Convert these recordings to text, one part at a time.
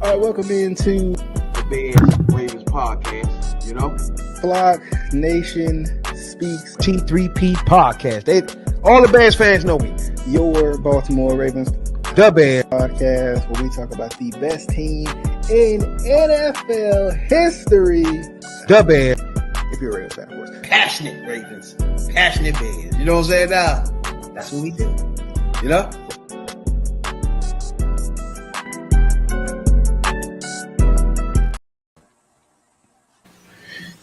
All right, welcome into the Bears Ravens podcast, you know? Flock Nation Speaks T3P podcast. All the Bears fans know me. Your Baltimore Ravens The Bears podcast, where we talk about the best team in NFL history. The Bears. If you're a Ravens fan, of course. Passionate Ravens. Passionate Bears. You know what I'm saying now? That's what we do. You know?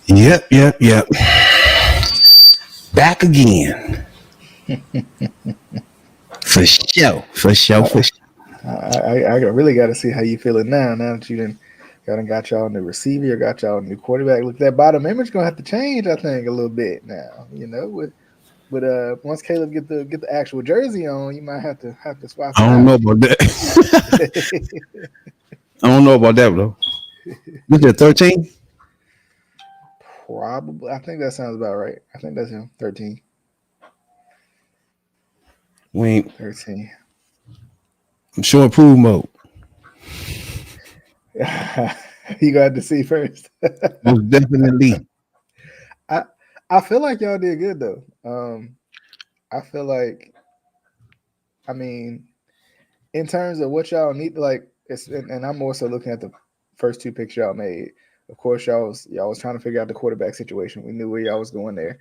Yep. Back again. For sure. I really got to see how you feeling now. Now that you got y'all a new receiver, you got y'all a new quarterback. Look, that bottom image gonna have to change, I think, a little bit now. You know, with once Caleb get the actual jersey on, you might have to swap. I don't know about that. I don't know about that, though. Was it 13? Probably. I think that sounds about right. I think that's him. 13. We ain't 13. I'm sure improved mode. You got to see first. Most definitely. I feel like y'all did good though. I feel like, I mean, in terms of what y'all need, like, and I'm also looking at the first two picks y'all made. Of course, y'all was trying to figure out the quarterback situation. We knew where y'all was going there,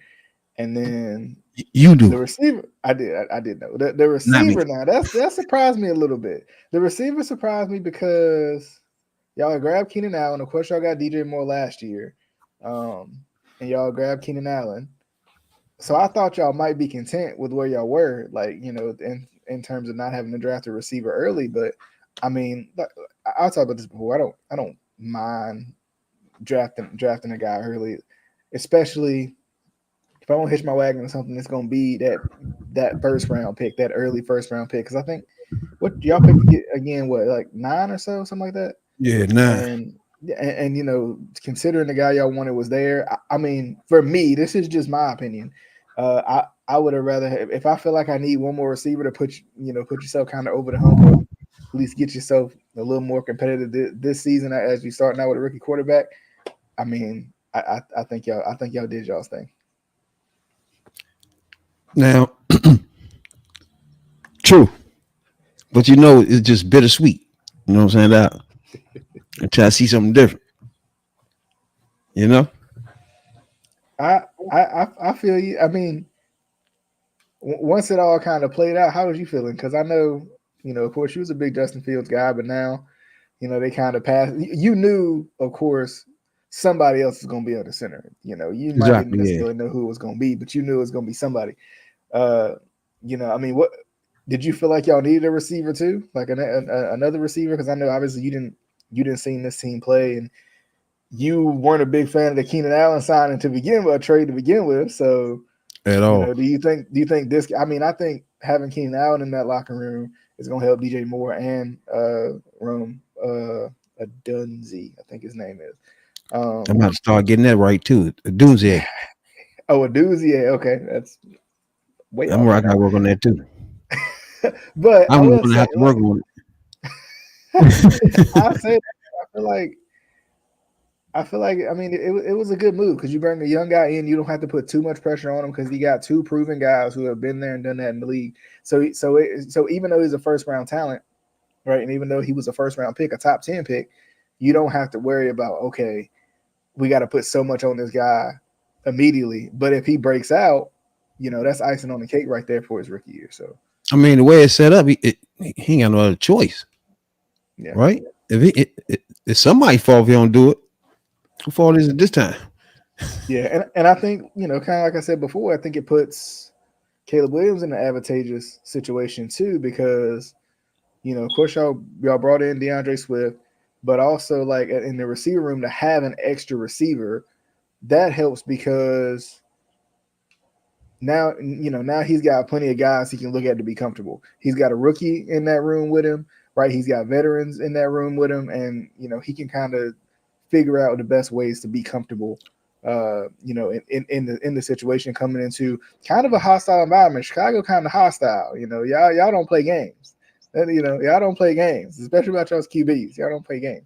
and then you do the receiver. I did know the receiver. Now that surprised me a little bit. The receiver surprised me because y'all grabbed Keenan Allen. Of course, y'all got DJ Moore last year, and y'all grabbed Keenan Allen. So I thought y'all might be content with where y'all were, like, you know, in terms of not having to draft a receiver early. But I mean, I'll talk about this before. I don't mind drafting a guy early, especially if I don't hitch my wagon or something. It's gonna be that first round pick, that early first round pick. Because I think what y'all picked again, like 9 or so, something like that. Yeah, 9. And you know, considering the guy y'all wanted was there, I mean, for me, this is just my opinion. I would have rather if I feel like I need one more receiver to put yourself kind of over the hump, or at least get yourself a little more competitive this season as you starting out with a rookie quarterback. I mean, I think y'all did y'all's thing. Now, true, but you know, it's just bittersweet. You know what I'm saying? That I'm trying to see something different. You know, I feel you. I mean, once it all kind of played out, how was you feeling? Because I know, you know, of course, you was a big Justin Fields guy, but now, you know, they kind of passed. You knew, of course, somebody else is going to be on the center. You know, you might not necessarily know who it was going to be, but you knew it was going to be somebody. You know, I mean, what did you feel like y'all needed a receiver too, like another receiver? Because I know obviously you didn't see this team play, and you weren't a big fan of the Keenan Allen signing to begin with, trade to begin with. So at all, you know, do you think this? I mean, I think having Keenan Allen in that locker room is going to help DJ Moore and Rome Odunze, I think his name is. I'm about to start getting that right too. Odunze. Oh, Odunze. Okay, that's. I gotta work on that too. But I'm gonna have to work on it. I feel like I mean it was a good move because you bring a young guy in, you don't have to put too much pressure on him because you got two proven guys who have been there and done that in the league. So even though he's a first round talent, right, and even though he was a first round pick, a top 10 pick, you don't have to worry about, okay, we got to put so much on this guy immediately. But if he breaks out, you know, that's icing on the cake right there for his rookie year. So I mean, the way it's set up, he ain't got no other choice. Yeah. Right? If somebody fall if he don't do it, who fault is it this time? Yeah, and I think, you know, kind of like I said before, I think it puts Caleb Williams in an advantageous situation too, because, you know, of course y'all brought in DeAndre Swift, but also like in the receiver room to have an extra receiver, that helps because now, you know, now he's got plenty of guys he can look at to be comfortable. He's got a rookie in that room with him, right? He's got veterans in that room with him, and, you know, he can kind of figure out the best ways to be comfortable, you know, in the situation coming into kind of a hostile environment. Chicago kind of hostile, you know. Y'all don't play games. And y'all don't play games, especially about y'all's QBs. Y'all don't play games.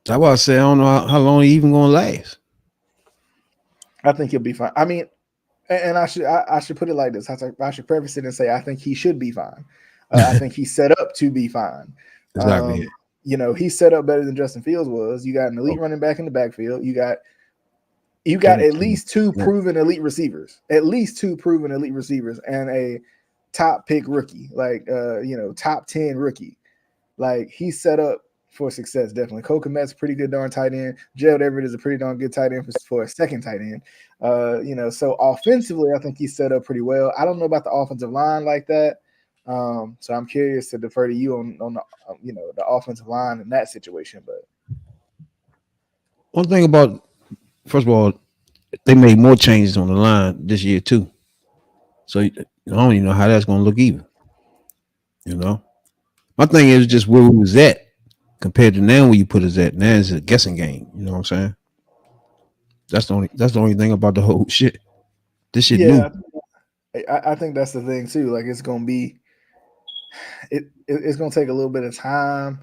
That's why I say I don't know how long he even gonna last. I think he'll be fine. I mean, and I should put it like this. I should preface it and say I think he should be fine. I think he's set up to be fine. Exactly. He's set up better than Justin Fields was. You got an elite running back in the backfield. You got at least two proven elite receivers. At least two proven elite receivers and a top pick rookie, like top 10 rookie. Like he's set up for success, definitely. Cole Kmet's a pretty good darn tight end. Gerald Everett is a pretty darn good tight end for a second tight end. So offensively, I think he's set up pretty well. I don't know about the offensive line like that. So I'm curious to defer to you on the the offensive line in that situation. But one thing about, first of all, they made more changes on the line this year too. So I don't even know how that's going to look either. My thing is just where we was at compared to now. Where you put us at now is a guessing game. You know what I'm saying? That's the only thing about the whole shit. This shit new. I think that's the thing too. Like it's gonna be, it's gonna take a little bit of time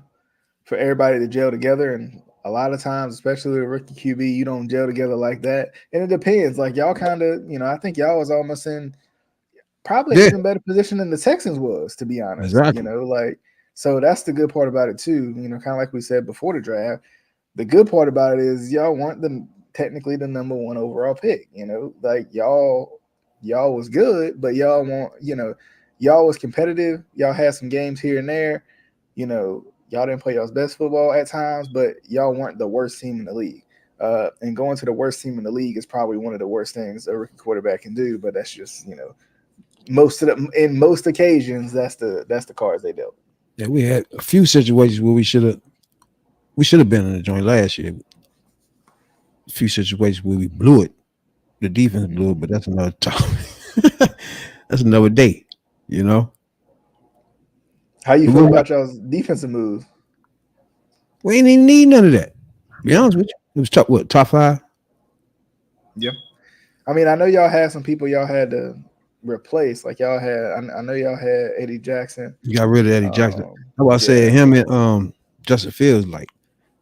for everybody to gel together, and a lot of times, especially with a rookie QB, you don't gel together like that. And it depends. Like y'all kind of, I think y'all was almost in probably an even better position than the Texans was, to be honest. Exactly. So that's the good part about it too. Kind of like we said before the draft. The good part about it is y'all weren't technically the number one overall pick. Like y'all was good, but y'all y'all was competitive. Y'all had some games here and there. Y'all didn't play y'all's best football at times, but y'all weren't the worst team in the league. And going to the worst team in the league is probably one of the worst things a rookie quarterback can do. But that's just in most occasions that's the cards they dealt. Yeah, we had a few situations where we should have been in the joint last year. A few situations where we blew it. The defense blew it, but that's another topic. That's another day. How you feel about y'all's defensive moves? We ain't even need none of that. To be honest with you, it was top 5. Yeah, I mean, I know y'all had some people y'all had to replace. Like y'all had, I know y'all had Eddie Jackson. You got rid of Eddie Jackson. That's why I said him and Justin Fields, like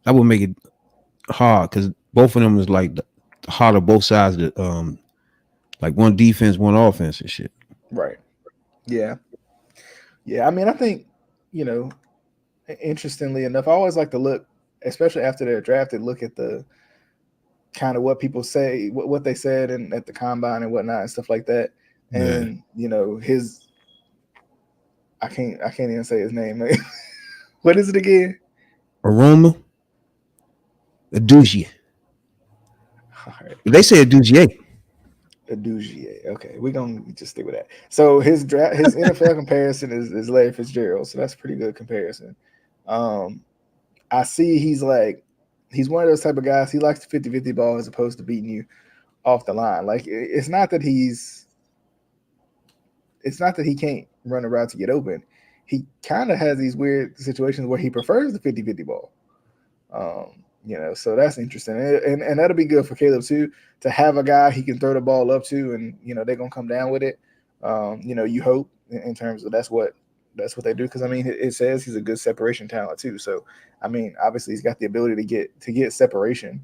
that would make it hard because both of them is like the hard of both sides. Like one defense, one offense and shit. Right. Yeah. I mean, I think interestingly enough, I always like to look, especially after they're drafted, look at the kind of what people say, what they said, and at the combine and whatnot and stuff like that. And I can't even say his name. What is it again? Aroma Adugie. Right. They say Adugie. Okay, we're gonna just stick with that. So his NFL comparison is Larry Fitzgerald, so that's a pretty good comparison. I see he's one of those type of guys. He likes the 50-50 ball as opposed to beating you off the line. Like it's not that he can't run a route to get open. He kind of has these weird situations where he prefers the 50-50 ball. So that's interesting. And that'll be good for Caleb too, to have a guy he can throw the ball up to and, they're going to come down with it. You hope in terms of that's what they do. Cause I mean, it says he's a good separation talent too. So, I mean, obviously he's got the ability to get separation.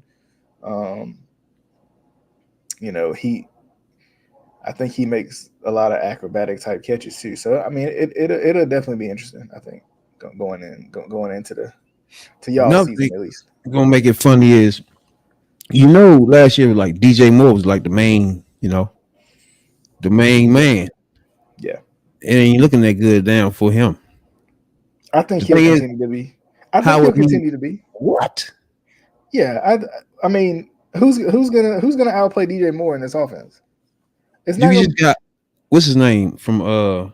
I think he makes a lot of acrobatic type catches too. So, I mean, it'll definitely be interesting. I think going into y'all season at least. Gonna make it funny is, last year like DJ Moore was like the main, the main man. Yeah, it ain't looking that good down for him. I think he'll continue to be. He'll continue to be. What? Yeah, I mean, who's gonna outplay DJ Moore in this offense? It's not. You just got what's his name from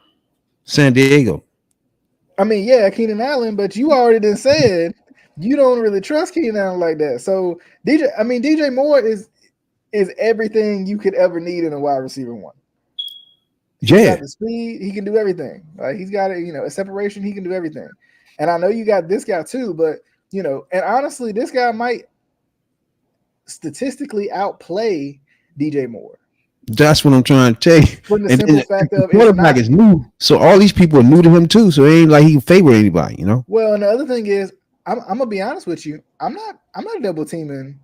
San Diego. I mean, yeah, Keenan Allen, but you already done said you don't really trust Keenan Allen like that. So DJ Moore is everything you could ever need in a wide receiver one. He's got the speed, he can do everything. He's got a separation, he can do everything. And I know you got this guy too, but and honestly, this guy might statistically outplay DJ Moore. That's what I'm trying to tell you. Putting the simple fact of quarterback is new, so all these people are new to him too. So it ain't like he can favor anybody, you know. Well, and the other thing is, I'm gonna be honest with you. I'm not double teaming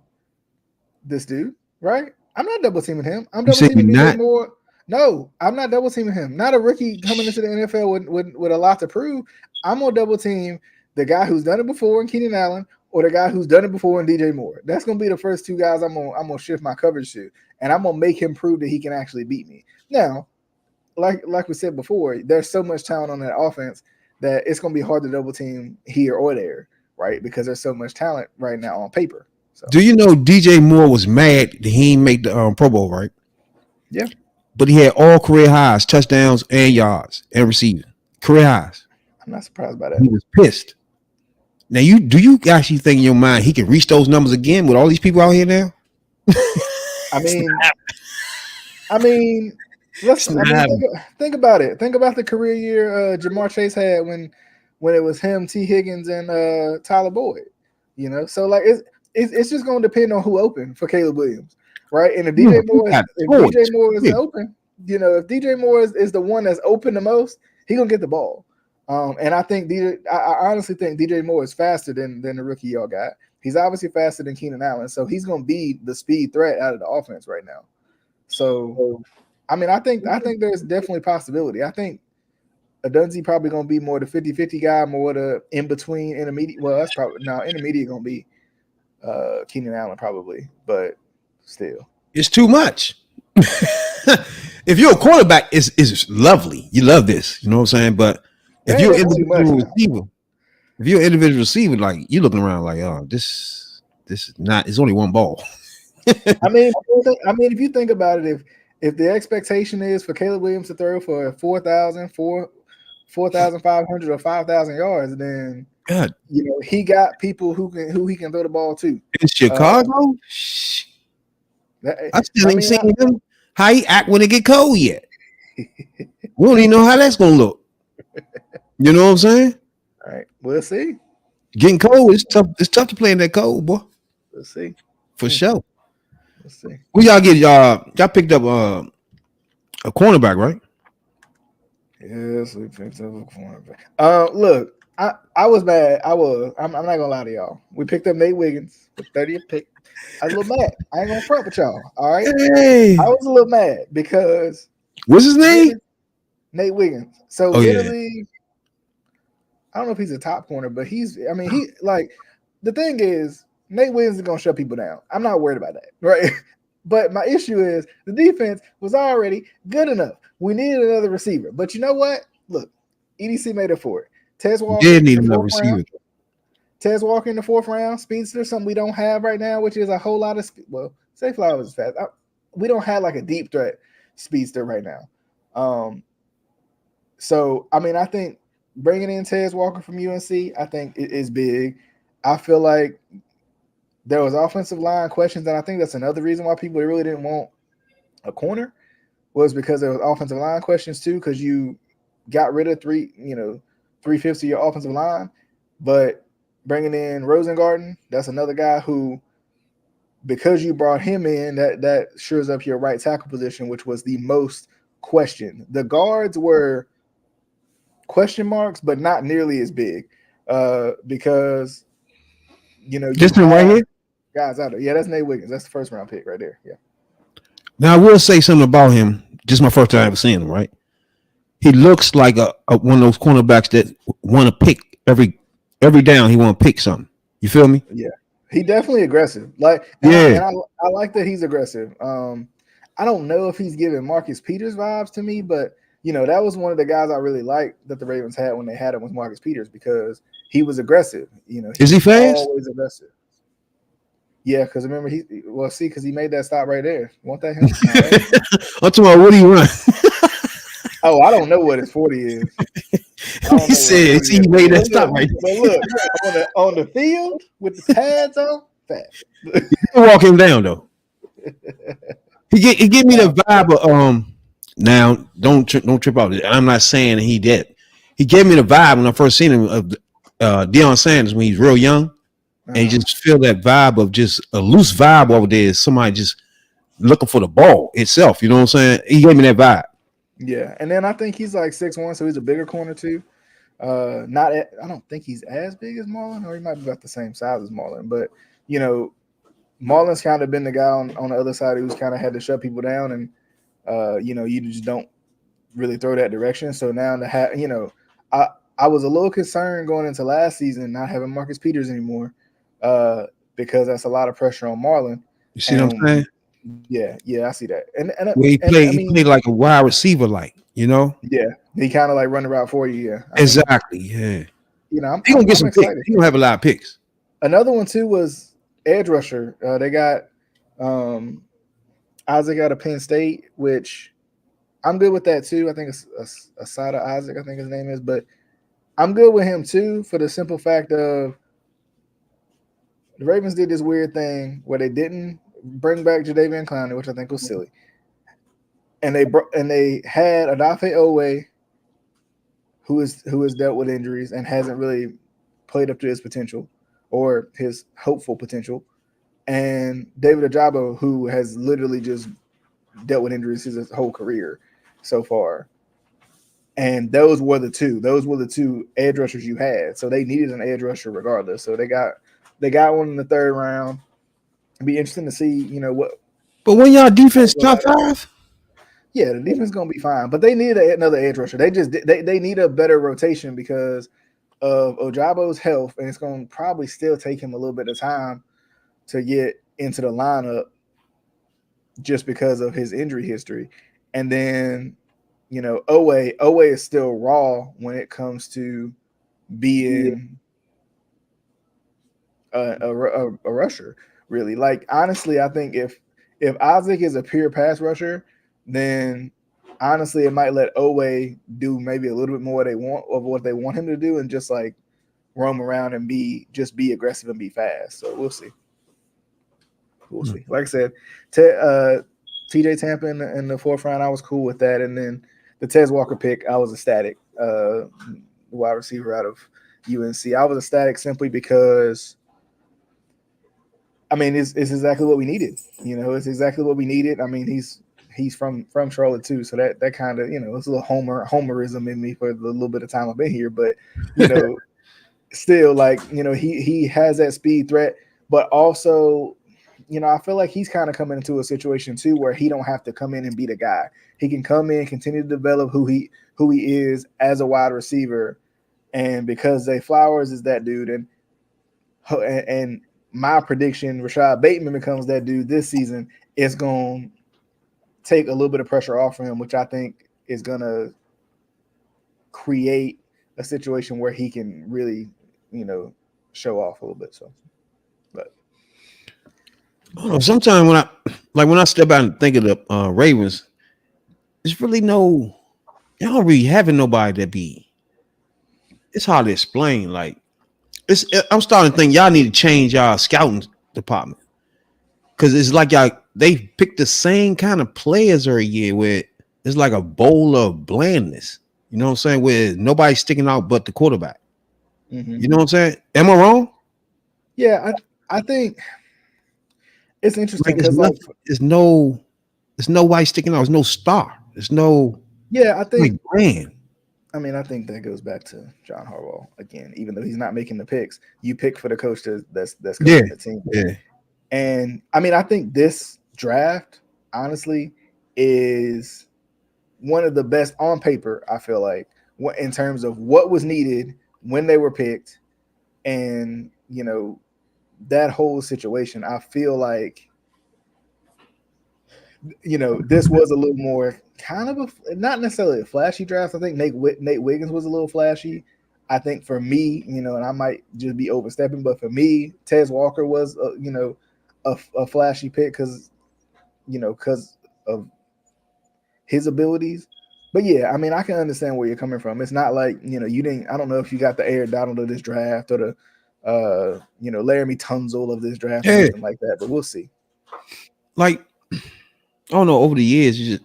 this dude, right? I'm not double teaming him. I'm double teaming DJ Moore. No, I'm not double teaming him. Not a rookie coming into the NFL with a lot to prove. I'm gonna double team the guy who's done it before in Keenan Allen, or the guy who's done it before in DJ Moore. That's gonna be the first two guys I'm gonna shift my coverage to, and I'm gonna make him prove that he can actually beat me. Now, like we said before, there's so much talent on that offense that it's gonna be hard to double team here or there, right? Because there's so much talent right now on paper. So. Do you know DJ Moore was mad that he didn't make the Pro Bowl, right? Yeah. But he had all career highs, touchdowns and yards and receiving. Career highs. I'm not surprised by that. He was pissed. Now, do you actually think in your mind he can reach those numbers again with all these people out here now? I mean, think about it. Think about the career year Jamar Chase had when it was him, T. Higgins, and Tyler Boyd. You know, so like it's just going to depend on who opened for Caleb Williams, right? And if DJ Moore is open, you know, if DJ Moore is the one that's open the most, he's gonna get the ball. And I think I honestly think DJ Moore is faster than the rookie y'all got. He's obviously faster than Keenan Allen, so he's gonna be the speed threat out of the offense right now. So, I mean, I think there's definitely possibility. I think Odunze probably gonna be more the 50-50 guy, more the in between intermediate. Well, that's probably intermediate gonna be Keenan Allen probably, but still, it's too much. If you're a quarterback, it's lovely. You love this, you know what I'm saying? But if you're an individual receiver, like you're looking around like, oh, this is not. It's only one ball. I mean, if you think about it, if the expectation is for Caleb Williams to throw for 4,500 or 5,000 yards, then God, you know he got people who he can throw the ball to. In Chicago, I still ain't seen him how he act when it get cold yet. We don't even know how that's gonna look. You know what I'm saying? All right, we'll see. Getting cold is tough. It's tough to play in that cold, boy. We'll see for sure. We'll see. Who y'all get? Y'all picked up a cornerback, right? Yes, we picked up a cornerback. Look, I was mad. I'm not gonna lie to y'all. We picked up Nate Wiggins, the 30th pick. I was a little mad. I ain't gonna front with y'all. All right. Hey. I was a little mad because what's his name? Nate Wiggins. So literally, I don't know if he's a top corner, but he like the thing is Nate Wiggins is gonna shut people down. I'm not worried about that, right? But my issue is the defense was already good enough. We needed another receiver. But you know what? Look, EDC made it for it. Tez Walker did need another receiver. Tez Walker in the 4th round, speedster, something we don't have right now, which is a whole lot of speed. Well, Zay Flowers is fast. We don't have like a deep threat speedster right now. So I mean, I think bringing in Tez Walker from UNC, I think it is big. I feel like there was offensive line questions, and I think that's another reason why people really didn't want a corner was because there was offensive line questions too, because you got rid of 3/5 of your offensive line, but bringing in Rosengarten, that's another guy who, because you brought him in, that shores up your right tackle position, which was the most questioned. The guards were question marks, but not nearly as big because, you know, this one right here, guys out there. Yeah, that's Nate Wiggins. That's the 1st round pick right there. Yeah. Now I will say something about him. Just my first time ever seeing him. Right, he looks like a one of those cornerbacks that want to pick every down. He want to pick something. You feel me? Yeah, he definitely aggressive. Like, yeah, I like that he's aggressive. I don't know if he's giving Marcus Peters vibes to me, but you know, that was one of the guys I really liked that the Ravens had when they had him with Marcus Peters because he was aggressive. You know, is he fast? Always aggressive. Yeah, because remember because he made that stop right there. Want that him? Right. I'm talking about what he run. Oh, I don't know what his 40 is. He said he made that stop right there. But look, on the field with the pads on, fast. You can walk him down though. He give me the vibe of now don't trip out. I'm not saying he did. He gave me the vibe when I first seen him of Deion Sanders when he's real young. And you just feel that vibe of just a loose vibe over there. Somebody just looking for the ball itself. You know what I'm saying? He gave me that vibe. Yeah, and then I think he's like 6'1", so he's a bigger corner too. I don't think he's as big as Marlon, or he might be about the same size as Marlon. But you know, Marlon's kind of been the guy on the other side who's kind of had to shut people down, and you know, you just don't really throw that direction. So now to have, you know, I was a little concerned going into last season not having Marcus Peters anymore, because that's a lot of pressure on Marlon. You see what I'm saying? Yeah, I see that. And Where he played like a wide receiver, like, you know. Yeah, he kind of like run the route for you. Yeah, exactly. Yeah, you know, he gonna get some picks. He gonna have a lot of picks. Another one too was edge rusher. They got Isaac out of Penn State, which I'm good with that too. I think it's Asada Isaac, I think his name is, but I'm good with him too for the simple fact of the Ravens did this weird thing where they didn't bring back Jadeveon Clowney, which I think was silly, and they had Odafe Owe, who has dealt with injuries and hasn't really played up to his potential or his hopeful potential, and David Ojabo, who has literally just dealt with injuries his whole career so far. And those were the two edge rushers you had. So they needed an edge rusher regardless. So they got one in the third round. It'd be interesting to see, you know, what. But when y'all defense top 5, yeah, the defense is gonna be fine. But they need another edge rusher. They need a better rotation because of Ojabo's health, and it's gonna probably still take him a little bit of time to get into the lineup just because of his injury history. And then, you know, Owe is still raw when it comes to being a rusher. Really, like honestly, I think if Isaac is a pure pass rusher, then honestly, it might let Owe do maybe a little bit more what they want him to do, and just like roam around and be aggressive and be fast. So we'll see. Like I said, TJ Tampa in the fourth round, I was cool with that, and then the Tez Walker pick, I was ecstatic. Wide receiver out of UNC, I was ecstatic simply because, I mean, it's exactly what we needed. You know, it's exactly what we needed. I mean, he's from Charlotte too, so that kind of, you know, it's a little homerism in me for the little bit of time I've been here, but you know, still, like, you know, he has that speed threat, but also, you know, I feel like he's kind of coming into a situation too where he don't have to come in and be the guy. He can come in, continue to develop who he is as a wide receiver, and because Zay Flowers is that dude, and my prediction, Rashad Bateman becomes that dude this season, it's going to take a little bit of pressure off of him, which I think is going to create a situation where he can really, you know, show off a little bit. So, but sometimes when I step out and think of the Ravens, it's really y'all don't really having nobody that be. It's hard to explain. Like, I'm starting to think y'all need to change y'all scouting department, because it's like they pick the same kind of players every year where it's like a bowl of blandness. You know what I'm saying? Where nobody's sticking out but the quarterback. Mm-hmm. You know what I'm saying? Am I wrong? Yeah, I think it's interesting because there's nobody sticking out. There's no star. There's no. Yeah, I think brand. I mean, I think that goes back to John Harbaugh again. Even though he's not making the picks, you pick for the coach that's coaching the team. Yeah. And I mean, I think this draft, honestly, is one of the best on paper. I feel like in terms of what was needed when they were picked, and you know, that whole situation. I feel like, you know, this was a little more kind of not necessarily a flashy draft. I think Nate Wiggins was a little flashy. I think for me, you know, and I might just be overstepping, but for me, Tez Walker was, you know, a flashy pick because of his abilities. But yeah, I mean, I can understand where you're coming from. It's not like, you know, I don't know if you got the Aaron Donald of this draft or the, you know, Laramie Tunzel of this draft or something like that, but we'll see. Like, I don't know, over the years,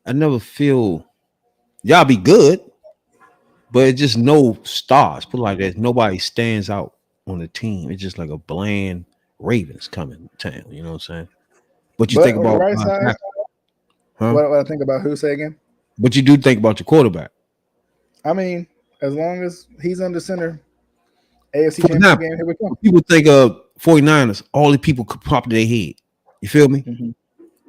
I never feel y'all be good, but it's just no stars. Put it like that. Nobody stands out on the team. It's just like a bland Ravens coming to town. You know what I'm saying? What you think on the about right side? huh? What I think about who? Say again. What you do think about your quarterback? I mean, as long as he's under center, AFC For Championship example, game, here we come. people think of 49ers, all the people could pop to their head. You feel me? Mm-hmm.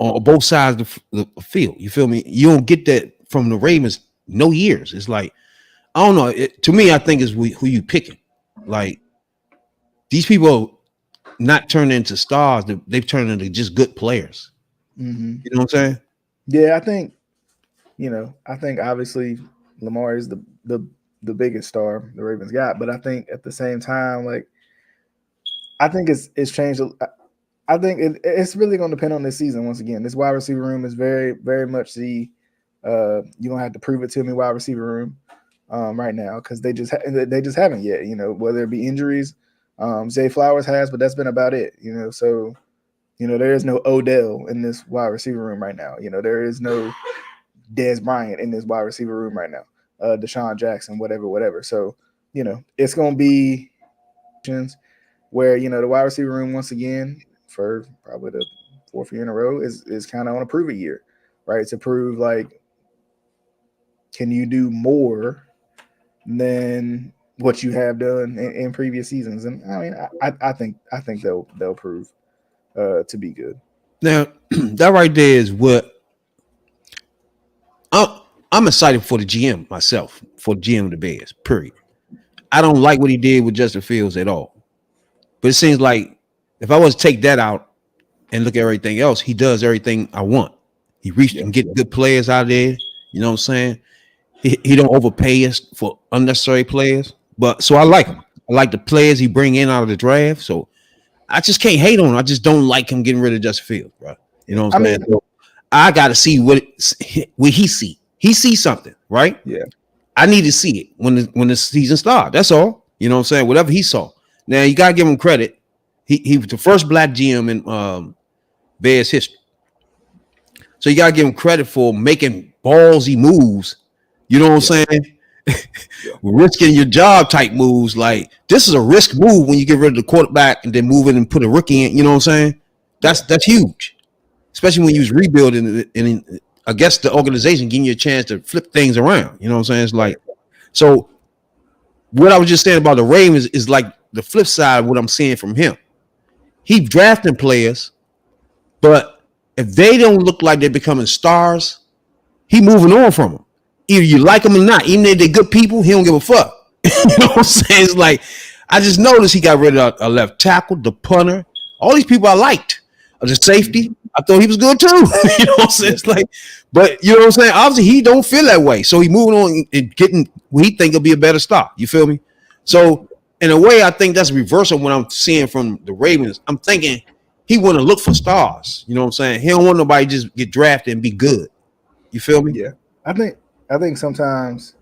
On both sides of the field. You feel me? You don't get that from the Ravens no years. It's like, I don't know. To me, I think is who you picking. Like, these people not turning into stars. They've turned into just good players. Mm-hmm. You know what I'm saying? Yeah, I think, I think obviously Lamar is the biggest star the Ravens got, but I think at the same time, like, I think it's changed. I think it's really going to depend on this season. Once again, this wide receiver room is very, very much the you don't have to prove it to me wide receiver room right now, because they just haven't yet. Whether it be injuries, Zay Flowers has, but that's been about it. So there is no Odell in this wide receiver room right now. There is no Dez Bryant in this wide receiver room right now. Deshaun Jackson, whatever. So it's going to be where the wide receiver room once again, for probably the fourth year in a row, is kind of on a prove it year, right? To prove, like, can you do more than what you have done in previous seasons? And I mean, I think they'll prove to be good. Now, that right there is what I'm excited for the GM myself, for the GM of the Bears, period. I don't like what he did with Justin Fields at all. But it seems like if I was to take that out and look at everything else, he does everything I want. He reached and get good players out there. You know what I'm saying? He don't overpay us for unnecessary players. But so I like him. I like the players he bring in out of the draft. So I just can't hate on him. I just don't like him getting rid of Justin Fields, bro. You know what I'm saying? So I got to see what he see. He sees something, right? Yeah. I need to see it when the season starts. That's all. You know what I'm saying? Whatever he saw. Now you gotta give him credit. He was the first black GM in Bears history. So you gotta give him credit for making ballsy moves. You know what I'm saying? Risking your job type moves. Like, this is a risk move when you get rid of the quarterback and then move it and put a rookie in. You know what I'm saying? That's huge, especially when you was rebuilding and I guess the organization giving you a chance to flip things around. You know what I'm saying? It's like, so what I was just saying about the Ravens is like the flip side of what I'm seeing from him. He drafting players, but if they don't look like they're becoming stars, he moving on from them. Either you like them or not. Even if they're good people, he don't give a fuck. You know what I'm saying? It's like, I just noticed he got rid of a left tackle, the punter, all these people I liked. The safety, I thought he was good too. You know what I'm saying? It's like, but you know what I'm saying? Obviously, he don't feel that way. So he moving on and getting what he think will be a better start. You feel me? So in a way, I think that's a reversal of what I'm seeing from the Ravens. I'm thinking he want to look for stars. You know what I'm saying? He don't want nobody to just get drafted and be good. You feel me? Yeah. I think sometimes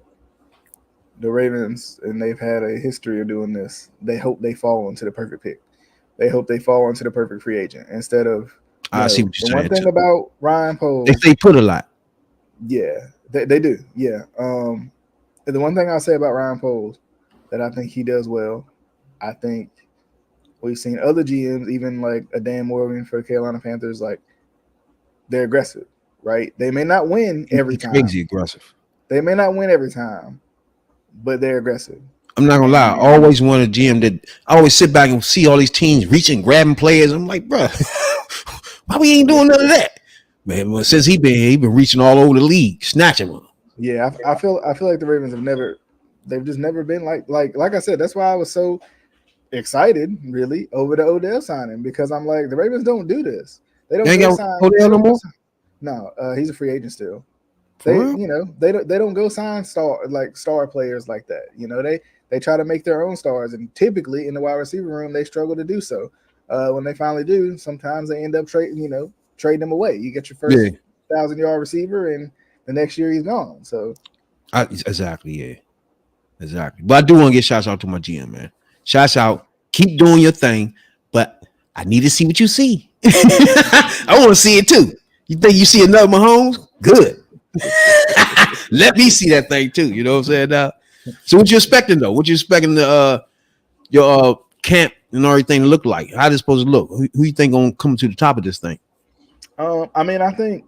the Ravens, and they've had a history of doing this, they hope they fall into the perfect pick. They hope they fall into the perfect free agent instead of. I see what you're saying. One thing about Ryan Poles, they say put a lot. Yeah, they do. Yeah. And the one thing I'll say about Ryan Poles that I think he does well, I think we've seen other GMs, even like a Dan Morgan for the Carolina Panthers, like, they're aggressive, right? They may not win every time. Crazy aggressive. They may not win every time, but they're aggressive. I'm not gonna lie. I always want a GM that I always sit back and see all these teams reaching, grabbing players. I'm like, bro, why we ain't doing none of that? Man, well, since he been reaching all over the league, snatching them. Yeah, I feel like the Ravens they've just never been like I said. That's why I was so excited, really, over the Odell signing, because I'm like, the Ravens don't do this. They don't go sign Odell no more. No, he's a free agent still. They don't go sign star players like that. They try to make their own stars, and typically in the wide receiver room they struggle to do so. When they finally do, sometimes they end up trading them away. You get your first 1,000-yard receiver, and the next year he's gone. So exactly. But I do want to get shouts out to my GM, man. Shouts out, keep doing your thing, but I need to see what you see. I want to see it too. You think you see another Mahomes? Good. Let me see that thing too. You know what I'm saying? So what you expecting though? What you expecting your camp and everything to look like? How this supposed to look? Who you think gonna come to the top of this thing? I mean, I think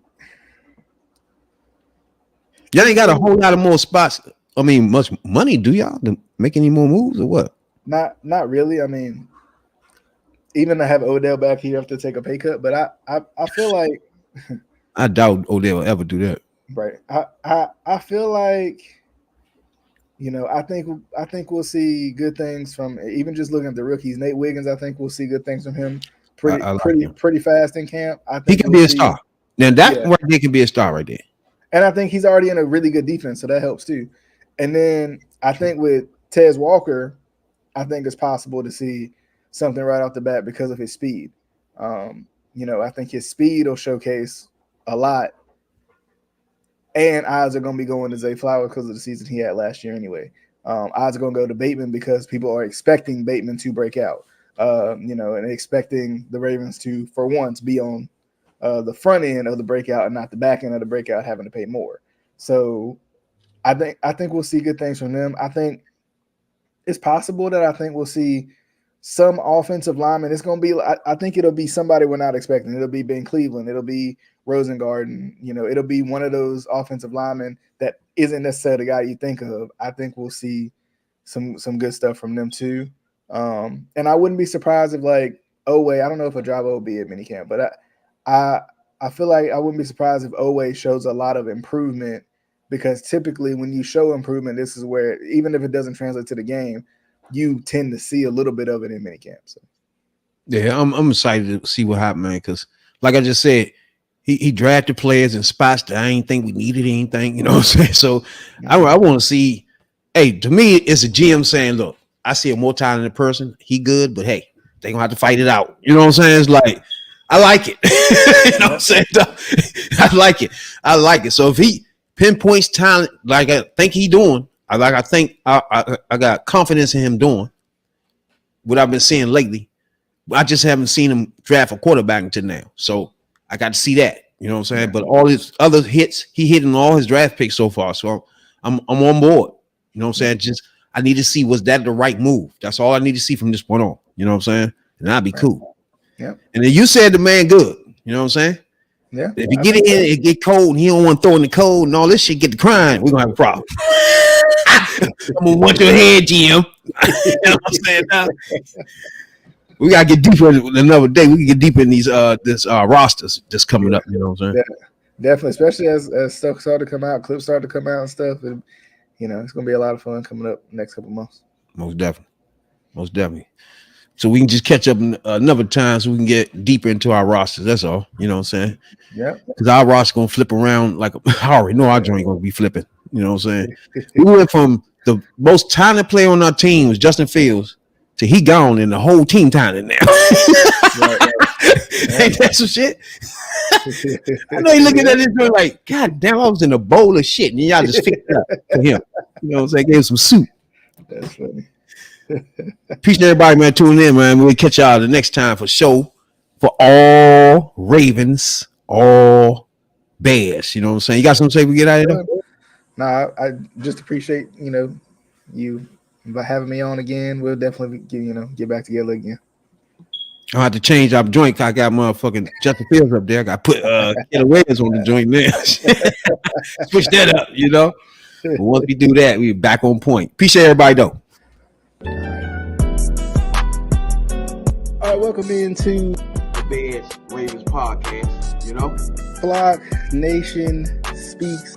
y'all ain't got a whole lot of more spots. I mean, much money, do y'all to make any more moves or what? not really. I mean, even to have Odell back here, you have to take a pay cut. But I feel like I doubt Odell will ever do that. Right. I feel like, you know, I think we'll see good things from even just looking at the rookies. Nate Wiggins, I think we'll see good things from him pretty fast in camp. I think he can be a star. Now that right there can be a star right there. And I think he's already in a really good defense, so that helps too. And then I think with Tez Walker, I think it's possible to see something right off the bat because of his speed. You know, I think his speed will showcase a lot. And odds are going to be going to Zay Flowers because of the season he had last year anyway. Odds are going to go to Bateman because people are expecting Bateman to break out, you know, and expecting the Ravens to, for once, be on the front end of the breakout and not the back end of the breakout having to pay more. So I think we'll see good things from them. I think it's possible that I think we'll see some offensive linemen. It's going to be – I think it'll be somebody we're not expecting. It'll be Ben Cleveland. It'll be Rosengarten. You know, it'll be one of those offensive linemen that isn't necessarily the guy you think of. I think we'll see some good stuff from them too. And I wouldn't be surprised if like Oweh, I don't know if Ojabo will be at minicamp, but I feel like I wouldn't be surprised if Oweh shows a lot of improvement because typically when you show improvement, this is where even if it doesn't translate to the game, you tend to see a little bit of it in minicamp. So. Yeah, I'm excited to see what happens, man, because like I just said, he drafted players in spots that I ain't think we needed anything, you know what I'm saying? So I want to see, hey, to me, it's a GM saying, look, I see a more talented person. He good, but hey, they gonna have to fight it out. You know what I'm saying? It's like, I like it. You know what I'm saying? I like it. I like it. So if he pinpoints talent like I think he doing, I think I got confidence in him doing what I've been seeing lately. I just haven't seen him draft a quarterback until now. So I got to see that. You know what I'm saying? But all his other hits, he hit in all his draft picks so far. So I'm on board. You know what I'm saying? Just I need to see was that the right move. That's all I need to see from this point on. You know what I'm saying? And I'll be cool. Yeah. And then you said the man good. You know what I'm saying? Yeah. If you get in, it get cold, and he don't want to throw in the cold and all this shit, get to crying, we're gonna have a problem. I'm gonna want your head, GM. You know what I'm saying? Now, we gotta get deeper another day. We can get deeper in these this rosters that's coming up. You know what I'm saying? Definitely, especially as stuff started to come out, clips started to come out and stuff. And you know, it's gonna be a lot of fun coming up next couple months. Most definitely. So we can just catch up another time so we can get deeper into our rosters. That's all. You know what I'm saying? Yeah. Because our roster gonna flip around like I already know our joint gonna be flipping. You know what I'm saying? We went from the most talented player on our team was Justin Fields to he gone and the whole team talented now. Right. Ain't that some shit? I know you looking at this joint like, God damn, I was in a bowl of shit and y'all just fixed it up for him. You know what I'm saying? Gave him some soup. That's funny. Appreciate everybody, man, tuning in, man. We'll catch y'all the next time for show for all Ravens, all Bears. You know what I'm saying? You got something to say we get out of here? Nah, I just appreciate, you know, you by having me on again. We'll definitely get back together again. I have to change our joint. I got motherfucking Justin Fields up there. I got to put Killer Williams on the joint now. Switch that up, you know. But once we do that, we back on point. Appreciate everybody though. All right, welcome into the Bears Ravens podcast. You know, Flock Nation Speaks.